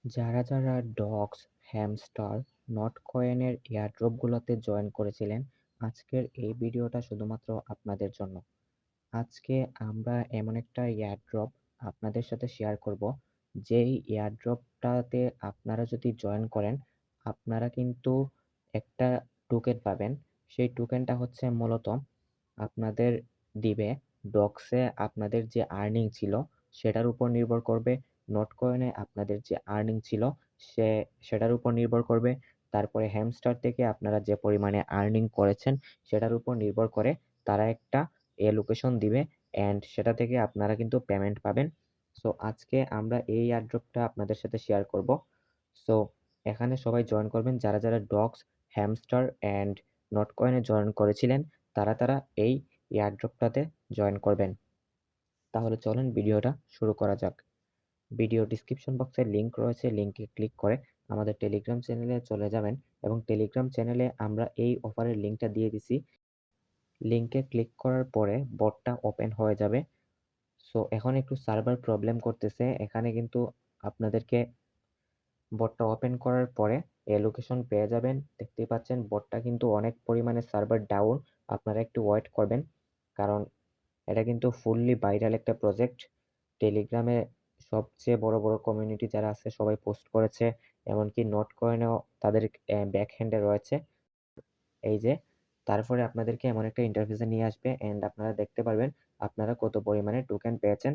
যারা dogs, hamster, নটকয়েনের এয়ারড্রপগুলোতে join করেছিলেন, আজকের এই ভিডিওটা শুধুমাত্র আপনাদের জন্য। আজকে আমরা এমন একটা এয়ারড্রপ আপনাদের সাথে শেয়ার করব, যেই এয়ারড্রপটাতে আপনারা যদি জয়েন করেন, আপনারা কিন্তু একটা টোকেন পাবেন। সেই টোকেনটা হচ্ছে মূলত আপনাদের দিবে ডক্সে আপনাদের যে আর্নিং ছিল সেটার উপর নির্ভর করবে, নটকয়েনে আপনাদের যে আর্নিং ছিল সেটার উপর নির্ভর করবে, তারপরে হ্যামস্টার থেকে আপনারা যে পরিমাণে আর্নিং করেছেন সেটার উপর নির্ভর করে তারা একটা লোকেশন দিবে অ্যান্ড সেটা থেকে আপনারা কিন্তু পেমেন্ট পাবেন। সো আজকে আমরা এই এয়ারড্রপটা আপনাদের সাথে শেয়ার করব। সো এখানে সবাই জয়েন করবেন যারা ডগস, হ্যামস্টার অ্যান্ড নটকয়েনে জয়েন করেছিলেন, তারা এই এয়ারড্রপটাতে জয়েন করবেন। তাহলে চলেন ভিডিওটা শুরু করা যাক। ভিডিও ডিসক্রিপশন বক্সে লিংক রয়েছে, লিংকে ক্লিক করে আমাদের টেলিগ্রাম চ্যানেলে চলে যাবেন এবং টেলিগ্রাম চ্যানেলে আমরা এই অফারের লিংকটা দিয়ে দিছি। লিংকে ক্লিক করার পরে বটটা ওপেন হয়ে যাবে। সো এখন একটু সার্ভার প্রবলেম করতেছে, এখানে কিন্তু আপনাদেরকে বটটা ওপেন করার পরে লোকেশন পেয়ে যাবেন। দেখতেই পাচ্ছেন বটটা কিন্তু অনেক পরিমাণে সার্ভার ডাউন, আপনারা একটু ওয়েট করবেন, কারণ এটা কিন্তু ফুললি ভাইরাল একটা প্রজেক্ট। টেলিগ্রামে সবচেয়ে বড় বড় কমিউনিটি যারা আছে সবাই পোস্ট করেছে, এমনকি নোট কয়েনেও তাদের ব্যাক হ্যান্ডে রয়েছে। এই যে তারপরে আপনাদেরকে এমন একটা ইন্টারফেসে নিয়ে আসবে এন্ড আপনারা দেখতে পারবেন আপনারা কত পরিমাণে টোকেন পেয়েছেন।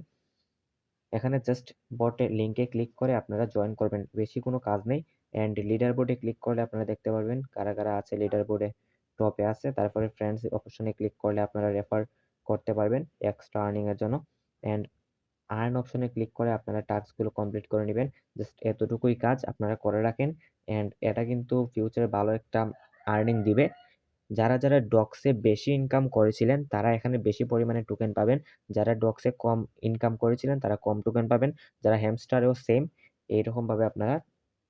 এখানে জাস্ট বটে লিংকে ক্লিক করে আপনারা জয়েন করবেন, বেশি কোনো কাজ নেই। এন্ড লিডার বোর্ডে ক্লিক করলে আপনারা দেখতে পারবেন কারা কারা আছে লিডার বোর্ডে, টপে আছে। তারপরে ফ্রেন্ডস অপশনে ক্লিক করলে আপনারা রেফার করতে পারবেন এক্সট্রা আর্নিং এর জন্য। এন্ড আর্ন অপশনে ক্লিক করে আপনারা টাস্কগুলো কমপ্লিট করে নেবেন। জাস্ট এতটুকুই কাজ আপনারা করে রাখেন এন্ড এটা কিন্তু ফিউচারে ভালো একটা আর্নিং দিবে। যারা ডক্সে বেশি ইনকাম করেছিলেন তারা এখানে বেশি পরিমাণে টোকেন পাবেন, যারা ডক্সে কম ইনকাম করেছিলেন তারা কম টোকেন পাবেন, যারা হ্যামস্টারেও সেম এইরকম ভাবে আপনারা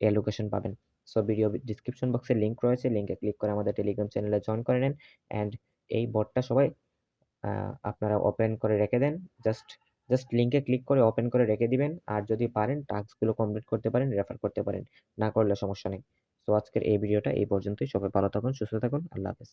অ্যালোকেশন পাবেন। সো ভিডিও ডিসক্রিপশন বক্সে লিংক রয়েছে, লিংকে ক্লিক করে আমাদের টেলিগ্রাম চ্যানেলে জয়েন করে নেন অ্যান্ড এই বটটা সবাই আপনারা ওপেন করে রেখে দেন। জাস্ট জাস্ট লিংকে ক্লিক করে ওপেন করে রেখে দিবেন, আর যদি পারেন টাস্কগুলো কমপ্লিট করতে পারেন, রেফার করতে পারেন, না করলে সমস্যা নেই। তো আজকের এই ভিডিওটা এই পর্যন্তই। সবাই ভালো থাকুন, সুস্থ থাকুন, আল্লাহ হাফেজ।